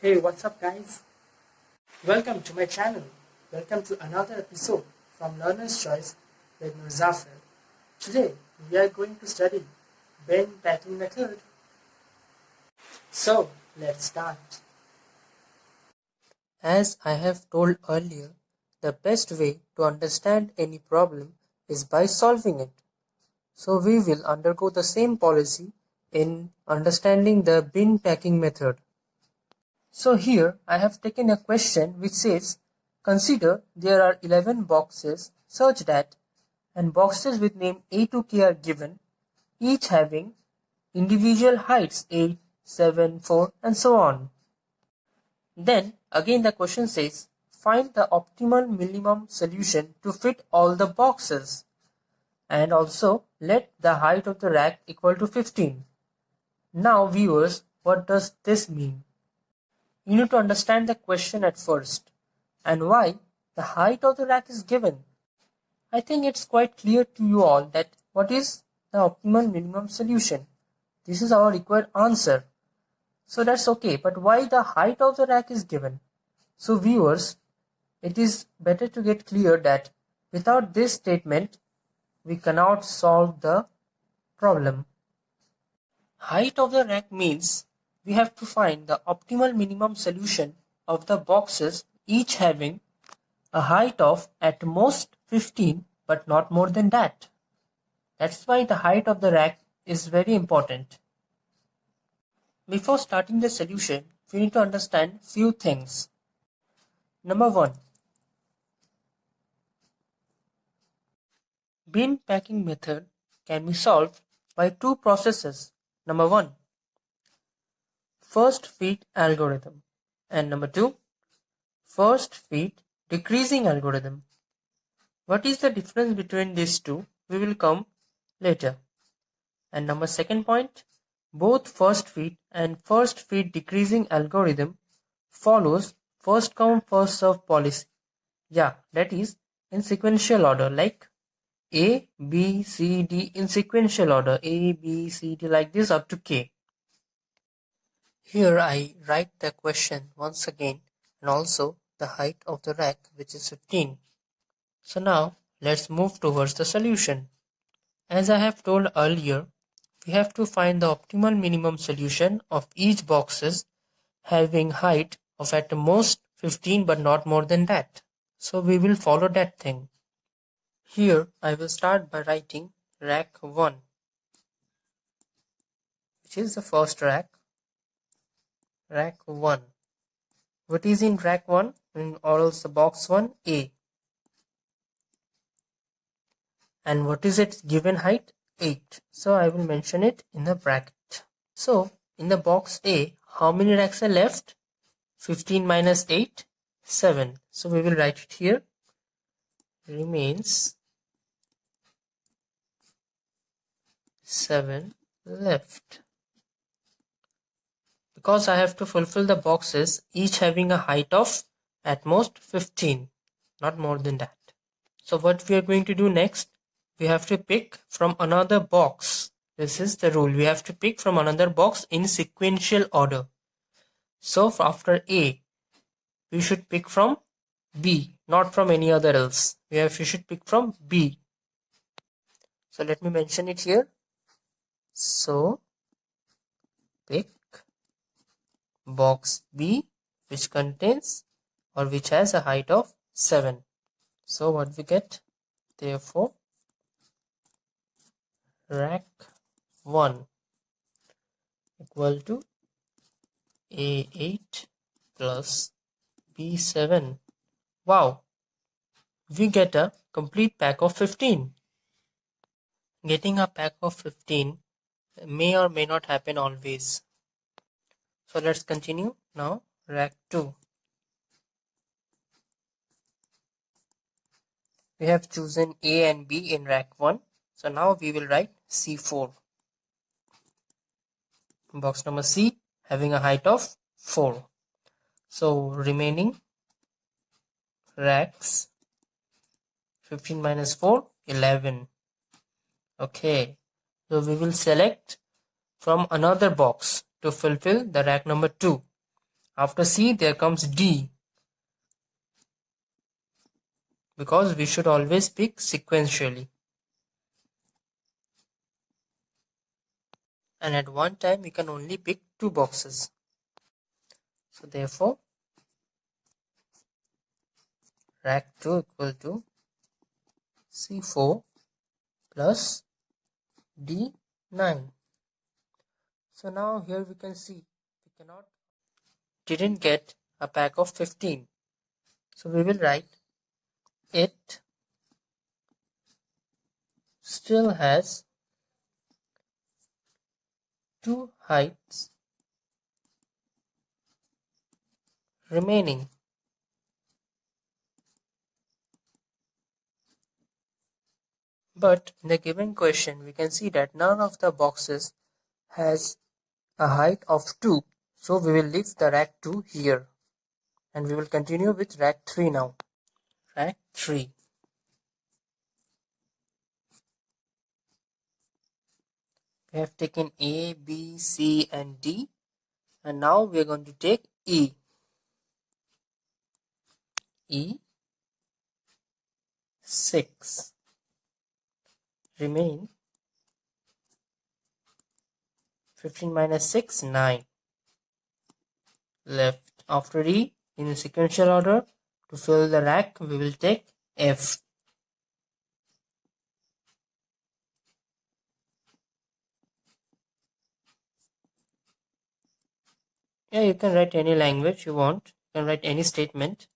Hey, what's up, guys? Welcome to my channel. Welcome to another episode from Learner's Choice with Murzafir. Today, we are going to study bin packing method. So, let's start. As I have told earlier, the best way to understand any problem is by solving it. So, we will undergo the same policy in understanding the bin packing method. So here I have taken a question which says, consider there are 11 boxes such that, and boxes with name A to K are given, each having individual heights 8, 7, 4 and so on. Then again the question says, find the optimal minimum solution to fit all the boxes, and also let the height of the rack equal to 15. Now viewers, what does this mean? You need to understand the question at first, and why the height of the rack is given. I think it's quite clear to you all that what is the optimal minimum solution. This is our required answer. So that's okay, but why the height of the rack is given? So viewers, it is better to get clear that without this statement, we cannot solve the problem. Height of the rack means we have to find the optimal minimum solution of the boxes, each having a height of at most 15 but not more than that. That's why the height of the rack is very important. Before starting the solution, we need to understand few things. Number 1. Bin packing method can be solved by two processes. Number 1. First fit algorithm, and number 2. First fit decreasing algorithm. What is the difference between these two? We will come later. And number second point, both first fit and first fit decreasing algorithm follows first come first serve policy. Yeah, that is in sequential order, like A, B, C, D in sequential order, A, B, C, D like this up to K. Here I write the question once again, and also the height of the rack, which is 15. So now let's move towards the solution. As I have told earlier, we have to find the optimal minimum solution of each boxes having height of at most 15 but not more than that. So we will follow that thing. Here I will start by writing rack 1, which is the first rack. Rack 1. What is in rack 1? Or else the box 1? A. And what is its given height? 8. So I will mention it in the bracket. So in the box A, how many racks are left? 15 minus 8, 7. So we will write it here. Remains 7 left. Because I have to fulfill the boxes, each having a height of at most 15, not more than that. So what we are going to do next, we have to pick from another box. This is the rule. We have to pick from another box in sequential order. So after A, we should pick from B, not from any other else. We should pick from B. So let me mention it here. So pick box B, which contains or which has a height of 7. So what we get? Therefore, rack 1 equal to A8 plus B7. Wow, we get a complete pack of 15. Getting a pack of 15 may or may not happen always. So let's continue now. Rack 2. We have chosen A and B in rack 1. So now we will write C4. Box number C having a height of 4. So remaining racks, 15 minus 4, 11. Okay. So we will select from another box to fulfill the rack number 2. After C there comes D, because we should always pick sequentially, and at one time we can only pick 2 boxes. So therefore rack 2 equal to C4 plus D9. So now here we can see we didn't get a pack of 15. So we will write it still has 2 heights remaining. But in the given question we can see that none of the boxes has a height of 2. So we will leave the rack 2 here. And we will continue with rack 3 now. Rack 3. We have taken A, B, C and D. And now we are going to take E. E6. Remain 15 minus 6, 9. Left. After E, in sequential order, to fill the rack, we will take F. Yeah, you can write any language you want. You can write any statement.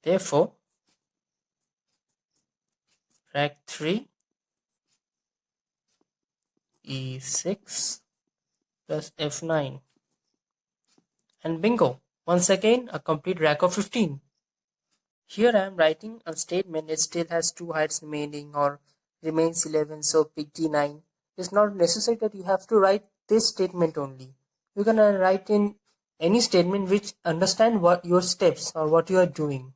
Therefore, rack 3 E6 plus F9. And bingo! Once again, a complete rack of 15. Here I am writing a statement. It still has 2 heights remaining or remains 11, so pick D9. It's not necessary that you have to write this statement only. You can write in any statement which understand what your steps or what you are doing.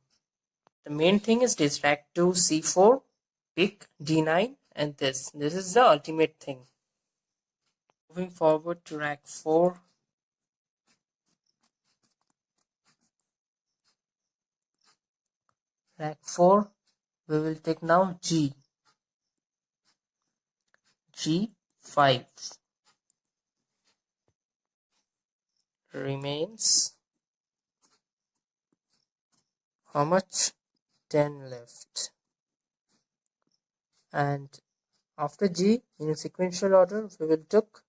The main thing is this: rack 2 C4, pick D9, and this. This is the ultimate thing. Moving forward to rack 4. Rack 4, we will take now G. G5 remains how much? 10 left. And after G, in sequential order, we will take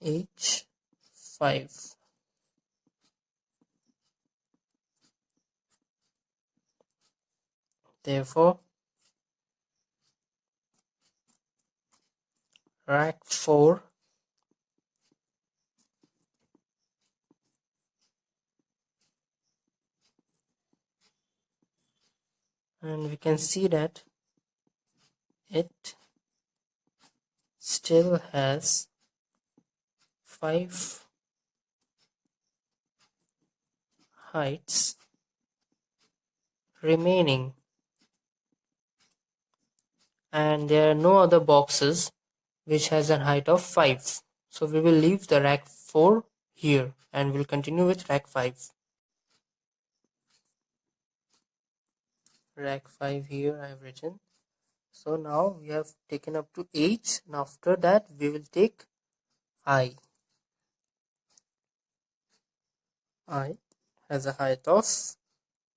H5. Therefore, rack 4 and we can see that it still has 5 heights remaining, and there are no other boxes which has a height of 5. So we will leave the rack 4 here and we'll continue with rack 5. Rack 5 here I have written. So now we have taken up to H, and after that we will take I. I has a height of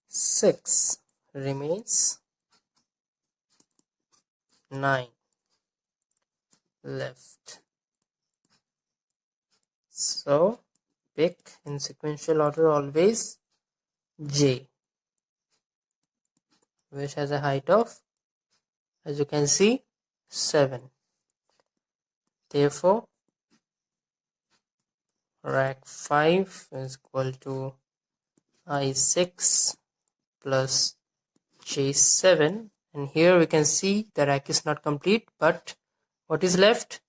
6, remains 9 left. So pick in sequential order always J, which has a height of, as you can see, 7. Therefore, rack 5 is equal to I6 plus J7, and here we can see the rack is not complete, but what is left?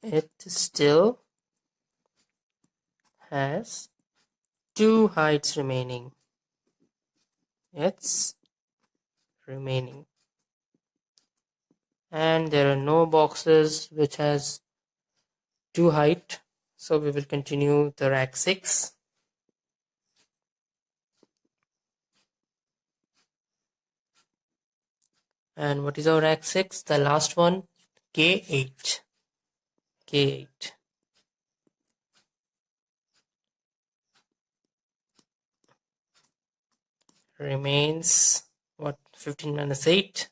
It still has 2 heights remaining. It's remaining, and there are no boxes which has 2 height So we will continue the rack 6. And what is our rack 6? The last one, K8. K8. Remains what? 15 minus 8.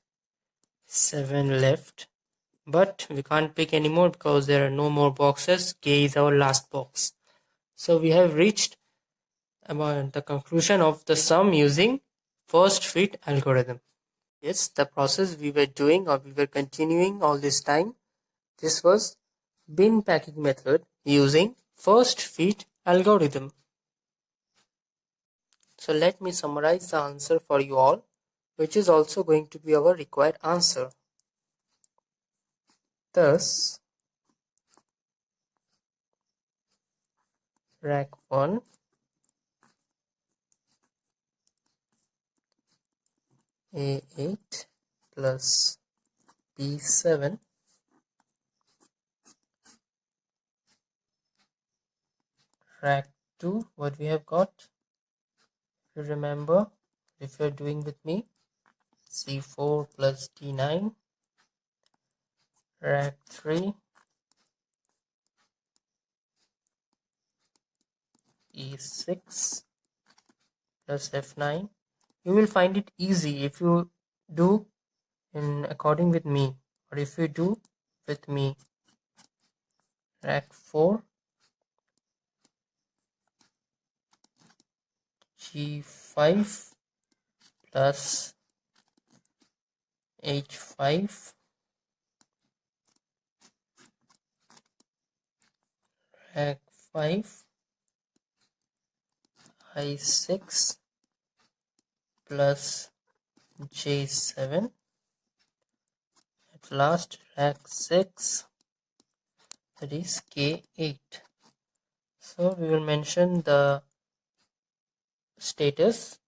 7 left. But we can't pick anymore because there are no more boxes. K is our last box. So we have reached about the conclusion of the sum using first fit algorithm. Yes, the process we were doing or we were continuing all this time, this was bin packing method using first fit algorithm. So let me summarize the answer for you all, which is also going to be our required answer. Thus, rack 1 A8 plus B7 rack 2, what we have got, if you remember, if you're doing with me, C4 plus D9, rack 3 E6 plus F9. You will find it easy if you do in according with me, or if you do with me. Rack 4 G5 plus H5, rack 5 I6 plus J7. At last, rack 6, that is K8. So we will mention the status.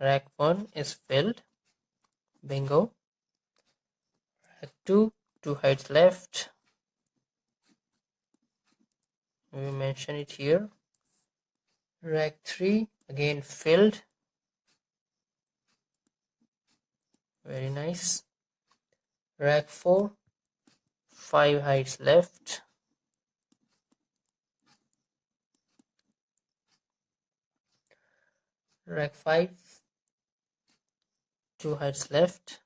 Rack 1 is filled. Bingo. Rack 2, 2 heights left. We will mention it here. Rack 3 again filled. Very nice. Rack 4, 5 heights left. Rack 5, 2 heights left.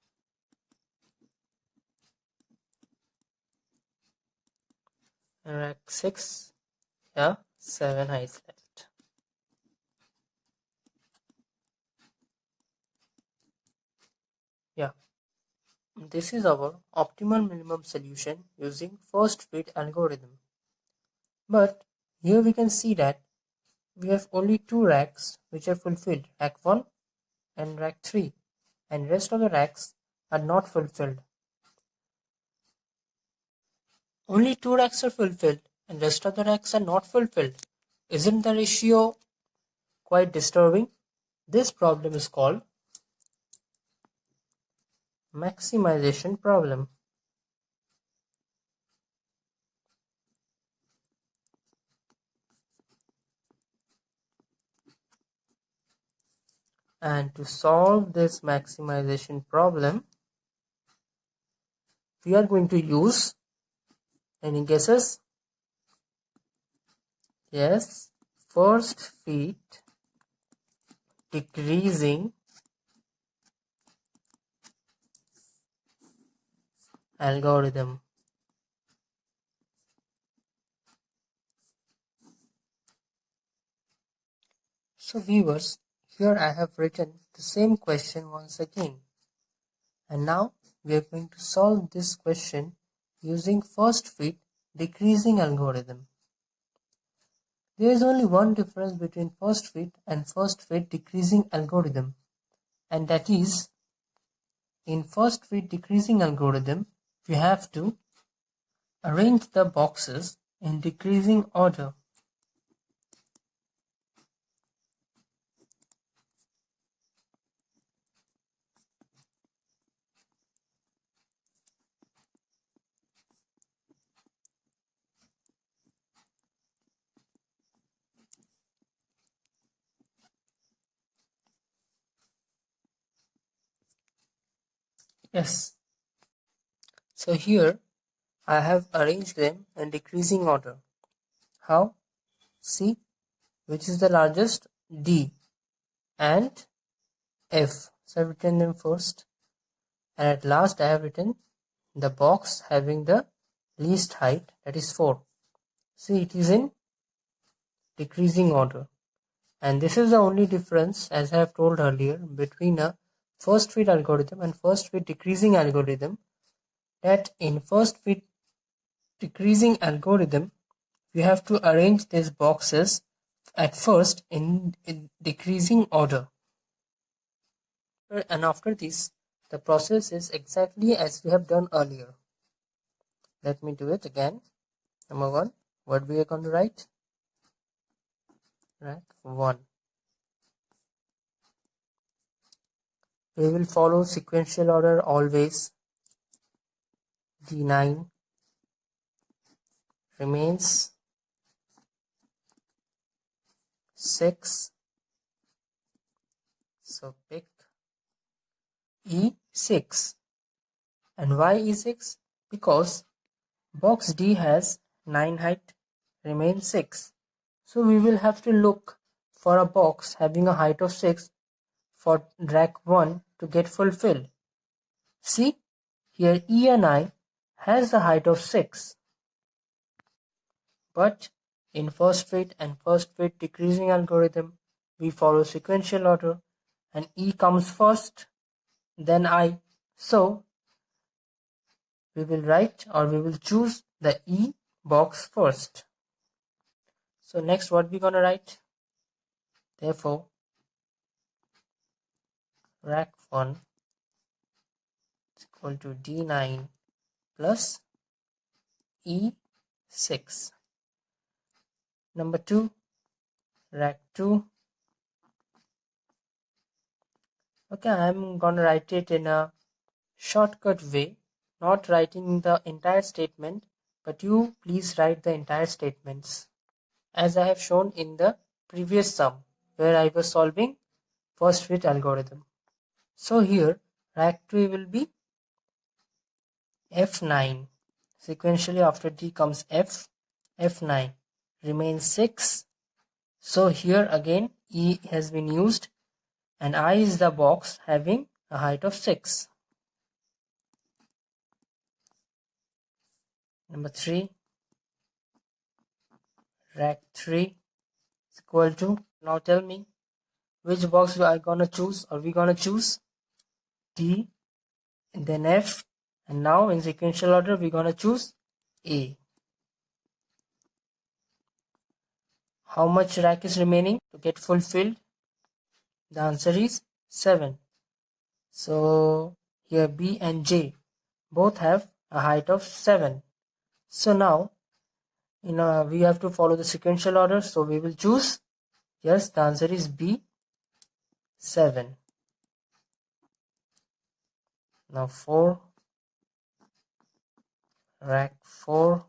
And rack 6, yeah, 7 heights left. Yeah, this is our optimal minimum solution using first fit algorithm. But here we can see that we have only 2 racks which are fulfilled, rack 1 and rack 3, and rest of the racks are not fulfilled. Only 2 racks are fulfilled and rest of the racks are not fulfilled. Isn't the ratio quite disturbing? This problem is called maximization problem. And to solve this maximization problem, we are going to use, any guesses? Yes, first fit decreasing algorithm. So viewers, here I have written the same question once again. And now we are going to solve this question using first fit decreasing algorithm. There is only one difference between first fit and first fit decreasing algorithm, and that is, in first fit decreasing algorithm, we have to arrange the boxes in decreasing order. Yes. So here I have arranged them in decreasing order. How? See, which is the largest? D and F. So I've written them first, and at last I have written the box having the least height, that is 4. See, it is in decreasing order, and this is the only difference, as I have told earlier, between a first fit algorithm and first fit decreasing algorithm, that in first fit decreasing algorithm we have to arrange these boxes at first in decreasing order, and after this the process is exactly as we have done earlier. Let me do it again. Number 1, what we are going to write? Right, 1. We will follow sequential order always. D9 remains 6, so pick E6. And why E6? Because box D has 9 height, remains 6. So we will have to look for a box having a height of 6 for rack 1 to get fulfilled. See, here E and I has a height of 6. But in first fit and first fit decreasing algorithm, we follow sequential order, and E comes first, then I. So we will write, or we will choose the E box first. So next what we gonna write? Therefore rack 1 is equal to D9 plus E6. Number 2, rack 2. Okay, I'm gonna write it in a shortcut way, not writing the entire statement, but you please write the entire statements as I have shown in the previous sum where I was solving first fit algorithm. So here rack 2 will be F9. Sequentially after D comes F, F9 remains 6. So here again E has been used, and I is the box having a height of 6. Number 3, rack 3 is equal to, now tell me which box we are gonna choose, or we gonna choose D and then F, and now in sequential order we're gonna choose A. How much rack is remaining to get fulfilled? The answer is 7. So here B and J both have a height of 7. So now we have to follow the sequential order, so we will choose, yes, the answer is B, 7. Now 4, rack 4.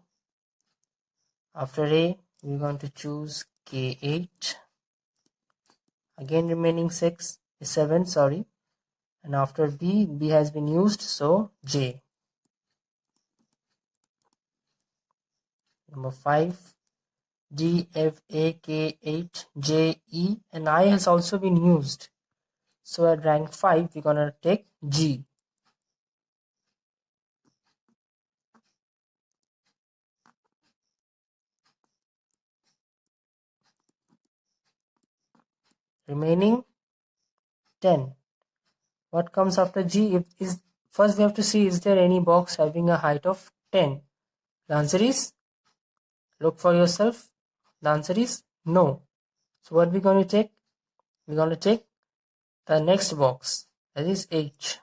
After A we're going to choose K8. Again remaining 6 is 7, sorry, and after B has been used, so J. Number 5, D, F, A, K, 8, J, E, and I has also been used. So at rank 5, we're gonna take G. Remaining 10. What comes after G? First we have to see, is there any box having a height of 10? The answer is, look for yourself. The answer is no. So what we're going to take? We're going to take the next box, that is H,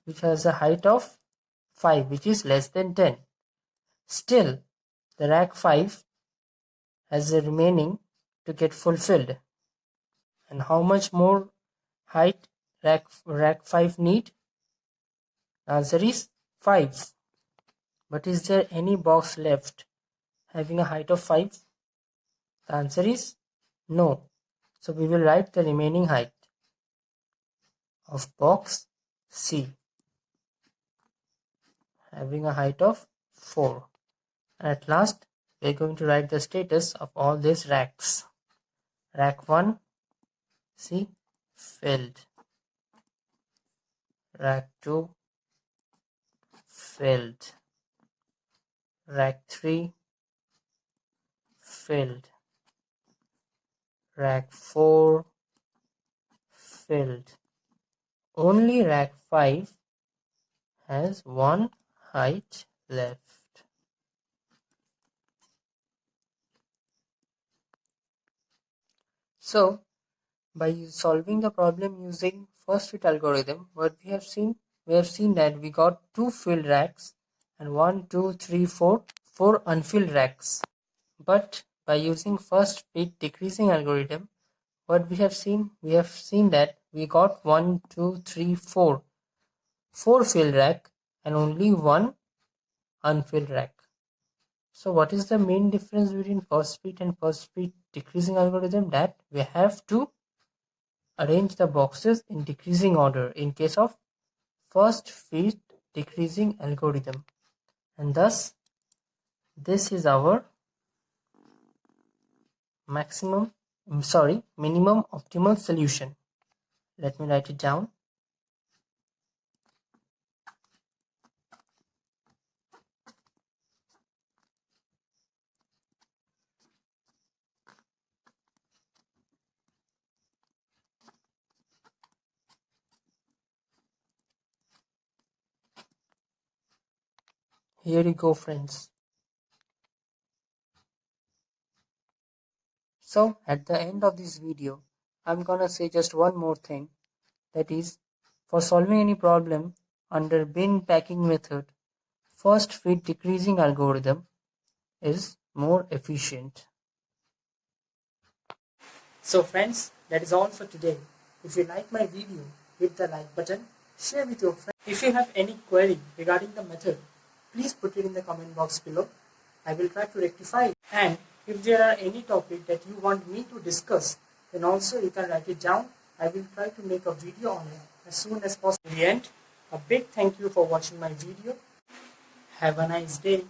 which has a height of 5, which is less than 10. Still, the rack 5 has a remaining to get fulfilled. And how much more height rack 5 need? The answer is 5. But is there any box left having a height of 5? The answer is no. So we will write the remaining height of box C, having a height of 4. And at last, we are going to write the status of all these racks. Rack 1, see, filled. Rack 2, filled. Rack 3, filled. Rack 4, filled. Only rack 5 has one height left. So, by solving the problem using first fit algorithm, what we have seen that we got 2 filled racks and 1, 2, 3, 4 unfilled racks. But by using first fit decreasing algorithm, what we have seen that we got 1, 2, 3, 4 filled rack and only 1 unfilled rack. So what is the main difference between first fit and first fit decreasing algorithm? That we have to arrange the boxes in decreasing order in case of first fit decreasing algorithm, and thus this is our minimum optimal solution. Let me write it down. Here you go, friends. So at the end of this video, I'm gonna say just one more thing, that is, for solving any problem under bin packing method, first fit decreasing algorithm is more efficient. So friends, that is all for today. If you like my video, hit the like button, share with your friends. If you have any query regarding the method, please put it in the comment box below. I will try to rectify it. And if there are any topic that you want me to discuss, then also you can write it down. I will try to make a video on it as soon as possible. In the end, a big thank you for watching my video. Have a nice day.